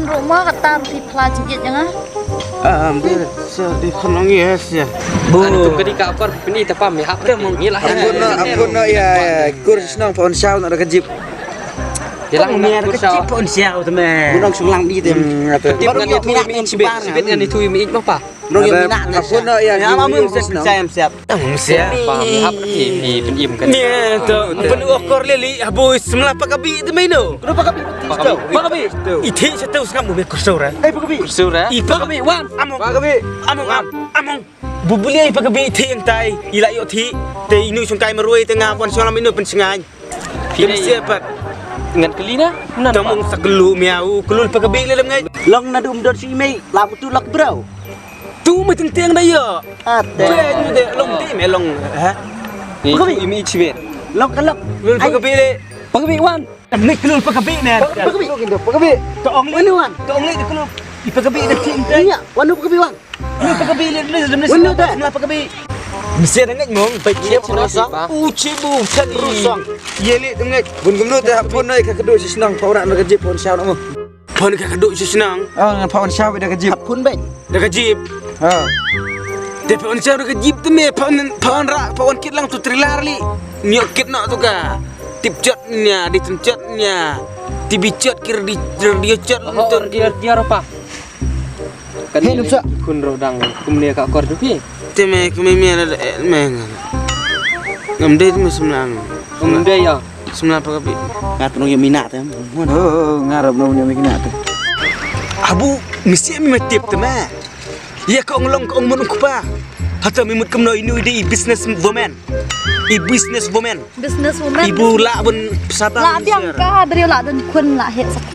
tuan rumah kata di pelajit jangan. Ambil di konong yes ya. Anu tu ketika akor ini tepam ya. Ngilah. Ampun ya. Kurs nang pohon saw nak kejip. Jalan Miar kecil pun siau teman. Bunong sunglang di tem. Tip dengan itu mi sibit dengan itu mi apa? Bunong yang minat. Ampun ya. Ya mamu saya siap. Siap. Paham di pendim kan. Ni tu penuh okor leli habis semelah pakabi tu main tu. Kenapa kami? Pakabi. Iti satu sangat mu bekusura. Pakabi. Surah. Pakabi wan among. Pakabi. Among. Bubuli pakabi iti yang tai. Ila yo ti. Te inu sungkai merui tengah pon solam inu pensengai. Kita siapa? Dengan kelina? Tamong sa kelu miau, kelu pakabi le ngai. Long na dum dor si mei, lam tu lak bro. Tu mah tentang dah ya. Ate. Tu de long ti me long. Ha? Pakabi mi sibit. Lok kalok. Kelu pakabi le. Pakabi wan. Ni kelu pakabi ne. Pakabi kindo, pakabi. Toong le wan. Toong le kelu. Pakabi de ting tai. Iya, wanu pakabi wan. Kelu pakabi le le Wanu dah. semua pakabi. Mesti ada ngai mong baik Siap rosong. Cibu tadi. Rusong. Yeli tengek. Bun gumnu teh pun naik ke kedua si senang paurak nak kejip pohon saw nak mu. Pon ka kaduk si senang. Oh, dengan pohon saw dah kejip. Pun baik. Dah kajib. Ha. Dia pon sa dah kajib tu me pon rak pon kit lang tu trilar li. Nyok kit nak tu ka. Tip chatnya, ditencatnya. Tibicet kir di dia chat Oh, dia apa? Kan Hei, Nupsa. kun rodang kemudian kak akor tu pi. Teme kememi ada meng. Ngamde tu semlang. Kemudian ya. Semlang pakabi. Ngat nong yang minat teh. Oh, ngarap nong yang minat teh. Abu mesti mi matip tu mah. Ya kau ngelong kau mun kupa. Hatta mi mut kemno ini di business woman. Business woman. Business woman. Ibu lah pun sabang. Lah biang ka beri lah dan kun lah het